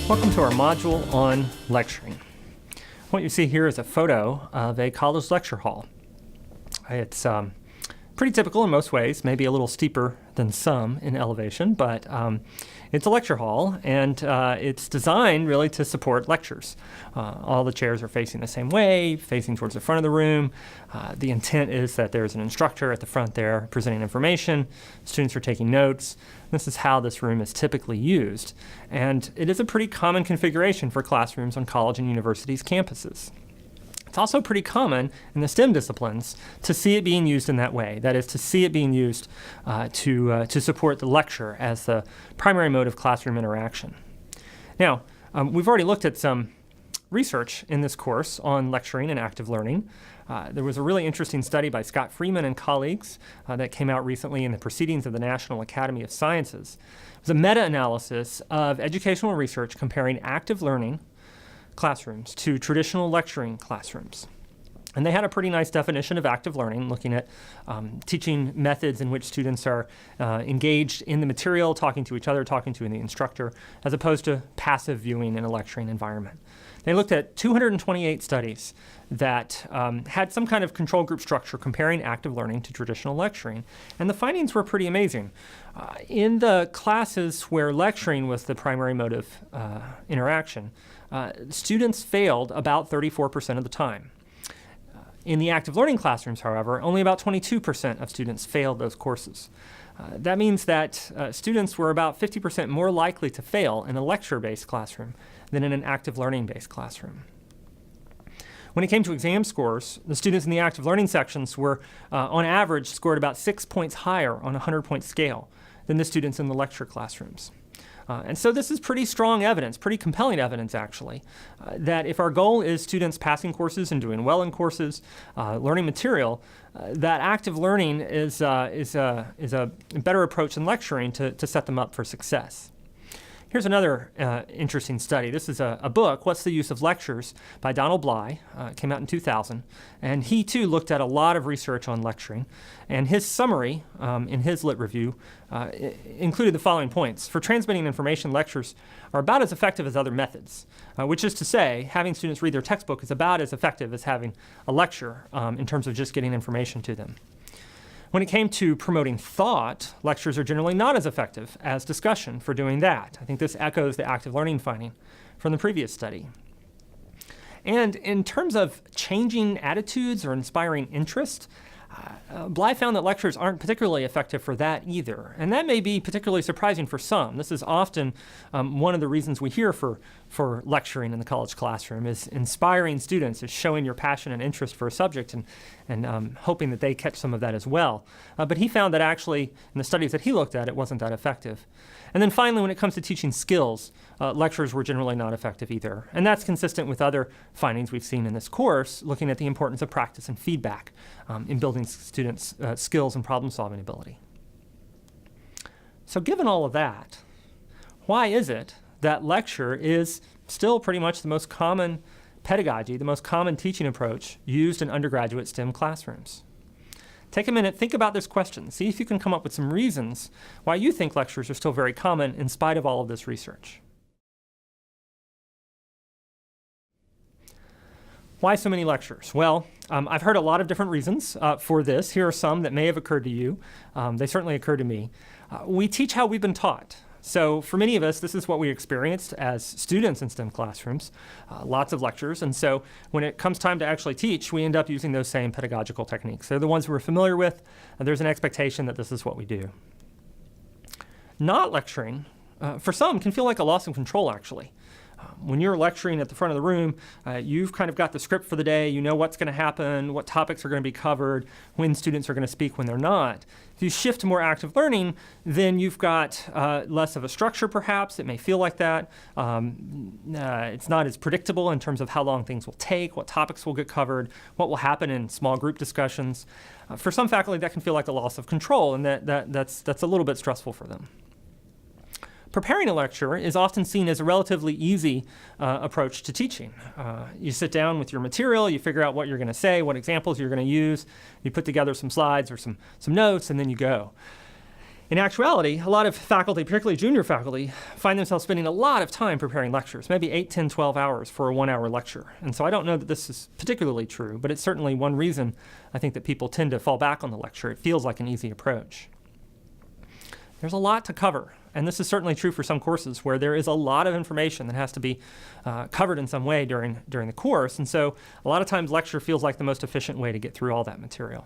Welcome to our module on lecturing. What you see here is a photo of a college lecture hall. It's pretty typical in most ways, maybe a little steeper than some in elevation, but it's a lecture hall, and it's designed really to support lectures. All the chairs are facing the same way, facing towards the front of the room. The intent is that there's an instructor at the front there presenting information. Students are taking notes. This is how this room is typically used, and it is a pretty common configuration for classrooms on college and universities' campuses. It's also pretty common in the STEM disciplines to see it being used in that way. That is, to see it being used to support the lecture as the primary mode of classroom interaction. Now, we've already looked at some research in this course on lecturing and active learning. There was a really interesting study by Scott Freeman and colleagues that came out recently in the Proceedings of the National Academy of Sciences. It was a meta-analysis of educational research comparing active learning classrooms to traditional lecturing classrooms. And they had a pretty nice definition of active learning, looking at teaching methods in which students are engaged in the material, talking to each other, talking to the instructor, as opposed to passive viewing in a lecturing environment. They looked at 228 studies that had some kind of control group structure comparing active learning to traditional lecturing. And the findings were pretty amazing. In the classes where lecturing was the primary mode of interaction, students failed about 34% of the time. In the active learning classrooms, however, only about 22% of students failed those courses. That means that students were about 50% more likely to fail in a lecture-based classroom than in an active learning-based classroom. When it came to exam scores, the students in the active learning sections were, on average, scored about 6 points higher on a 100-point scale than the students in the lecture classrooms. And so this is pretty strong evidence, pretty compelling evidence actually, that if our goal is students passing courses and doing well in courses, learning material, that active learning is a better approach than lecturing to set them up for success. Here's another interesting study. This is a book, What's the Use of Lectures, by Donald Bly. It came out in 2000. And he, too, looked at a lot of research on lecturing. And his summary in his lit review included the following points. For transmitting information, lectures are about as effective as other methods, which is to say, having students read their textbook is about as effective as having a lecture in terms of just getting information to them. When it came to promoting thought, lectures are generally not as effective as discussion for doing that. I think this echoes the active learning finding from the previous study. And in terms of changing attitudes or inspiring interest, Bly found that lectures aren't particularly effective for that either. And that may be particularly surprising for some. This is often one of the reasons we hear for lecturing in the college classroom is inspiring students, is showing your passion and interest for a subject and hoping that they catch some of that as well. But he found that actually, in the studies that he looked at, it wasn't that effective. And then finally, when it comes to teaching skills, lectures were generally not effective either. And that's consistent with other findings we've seen in this course, looking at the importance of practice and feedback in building students' skills and problem-solving ability. So given all of that, why is it that lecture is still pretty much the most common pedagogy, the most common teaching approach used in undergraduate STEM classrooms? Take a minute, think about this question. See if you can come up with some reasons why you think lectures are still very common in spite of all of this research. Why so many lectures? Well, I've heard a lot of different reasons for this. Here are some that may have occurred to you. They certainly occurred to me. We teach how we've been taught. So for many of us, this is what we experienced as students in STEM classrooms, lots of lectures. And so when it comes time to actually teach, we end up using those same pedagogical techniques. They're the ones we're familiar with, and there's an expectation that this is what we do. Not lecturing, for some, can feel like a loss of control, actually. When you're lecturing at the front of the room, you've kind of got the script for the day. You know what's going to happen, what topics are going to be covered, when students are going to speak, when they're not. If you shift to more active learning, then you've got less of a structure, perhaps. It may feel like that. It's not as predictable in terms of how long things will take, what topics will get covered, what will happen in small group discussions. For some faculty, that can feel like a loss of control, and that's a little bit stressful for them. Preparing a lecture is often seen as a relatively easy approach to teaching. You sit down with your material, you figure out what you're going to say, what examples you're going to use, you put together some slides or some notes, and then you go. In actuality, a lot of faculty, particularly junior faculty, find themselves spending a lot of time preparing lectures, maybe 8, 10, 12 hours for a 1-hour lecture. And so I don't know that this is particularly true, but it's certainly one reason I think that people tend to fall back on the lecture. It feels like an easy approach. There's a lot to cover, and this is certainly true for some courses where there is a lot of information that has to be covered in some way during the course, and so a lot of times lecture feels like the most efficient way to get through all that material.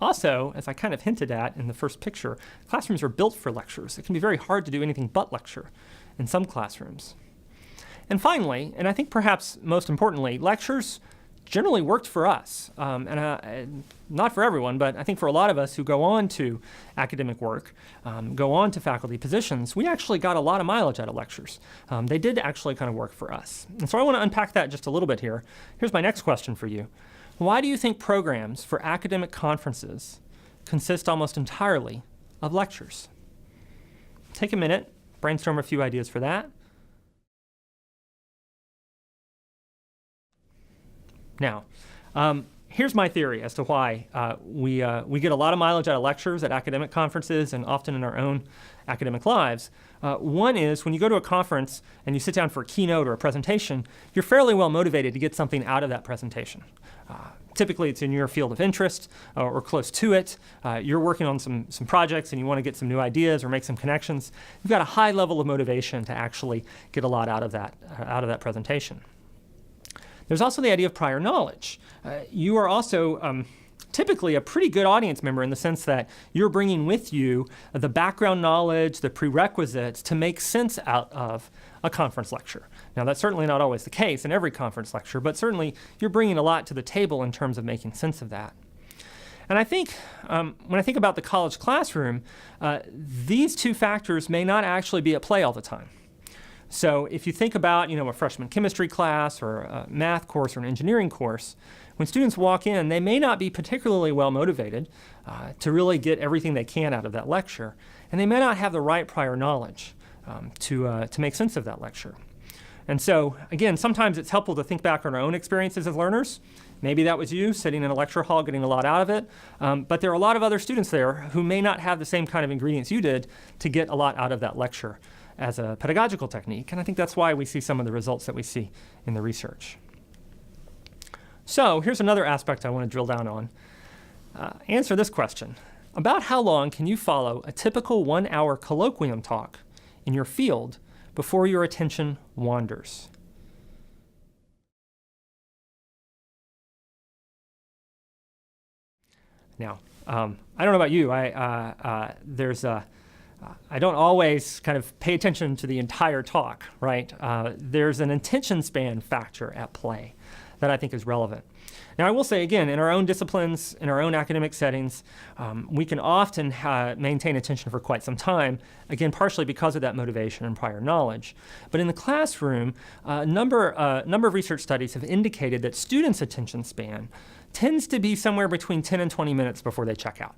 Also, as I kind of hinted at in the first picture, classrooms are built for lectures. It can be very hard to do anything but lecture in some classrooms. And finally, and I think perhaps most importantly, lectures generally worked for us. Not for everyone, but I think for a lot of us who go on to academic work, go on to faculty positions, we actually got a lot of mileage out of lectures. They did actually kind of work for us. And so I want to unpack that just a little bit here. Here's my next question for you. Why do you think programs for academic conferences consist almost entirely of lectures? Take a minute, brainstorm a few ideas for that. Now, here's my theory as to why we get a lot of mileage out of lectures at academic conferences and often in our own academic lives. One is when you go to a conference and you sit down for a keynote or a presentation, you're fairly well motivated to get something out of that presentation. Typically, it's in your field of interest or close to it. You're working on some projects and you want to get some new ideas or make some connections. You've got a high level of motivation to actually get a lot out of that presentation. There's also the idea of prior knowledge. You are also typically a pretty good audience member in the sense that you're bringing with you the background knowledge, the prerequisites to make sense out of a conference lecture. Now, that's certainly not always the case in every conference lecture, but certainly you're bringing a lot to the table in terms of making sense of that. And I think when I think about the college classroom, these two factors may not actually be at play all the time. So if you think about, a freshman chemistry class or a math course or an engineering course, when students walk in, they may not be particularly well motivated to really get everything they can out of that lecture, and they may not have the right prior knowledge to make sense of that lecture. And so, again, sometimes it's helpful to think back on our own experiences as learners. Maybe that was you sitting in a lecture hall getting a lot out of it, but there are a lot of other students there who may not have the same kind of ingredients you did to get a lot out of that lecture as a pedagogical technique, and I think that's why we see some of the results that we see in the research. So here's another aspect I want to drill down on. Answer this question. About how long can you follow a typical 1-hour colloquium talk in your field before your attention wanders? Now, I don't know about you. I don't always kind of pay attention to the entire talk, right? There's an attention span factor at play that I think is relevant. Now, I will say again, in our own disciplines, in our own academic settings, we can often maintain attention for quite some time, again, partially because of that motivation and prior knowledge. But in the classroom, a number of research studies have indicated that students' attention span tends to be somewhere between 10 and 20 minutes before they check out.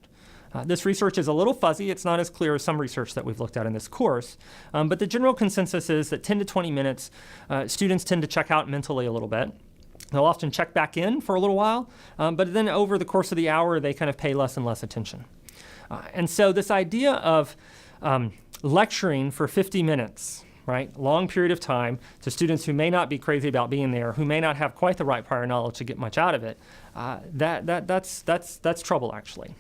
This research is a little fuzzy. It's not as clear as some research that we've looked at in this course. But the general consensus is that 10 to 20 minutes, students tend to check out mentally a little bit. They'll often check back in for a little while, but then over the course of the hour, they kind of pay less and less attention. And so this idea of lecturing for 50 minutes, right, long period of time to students who may not be crazy about being there, who may not have quite the right prior knowledge to get much out of it, that's trouble, actually.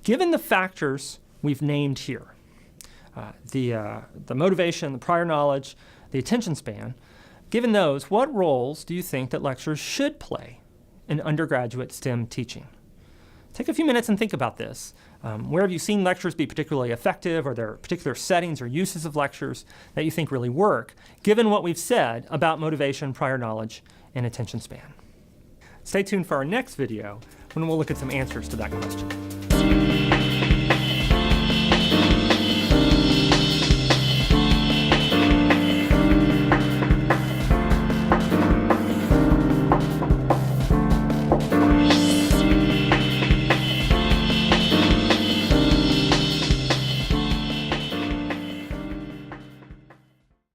Given the factors we've named here, the motivation, the prior knowledge, the attention span, given those, what roles do you think that lectures should play in undergraduate STEM teaching? Take a few minutes and think about this. Where have you seen lectures be particularly effective? Are there particular settings or uses of lectures that you think really work, given what we've said about motivation, prior knowledge, and attention span? Stay tuned for our next video when we'll look at some answers to that question.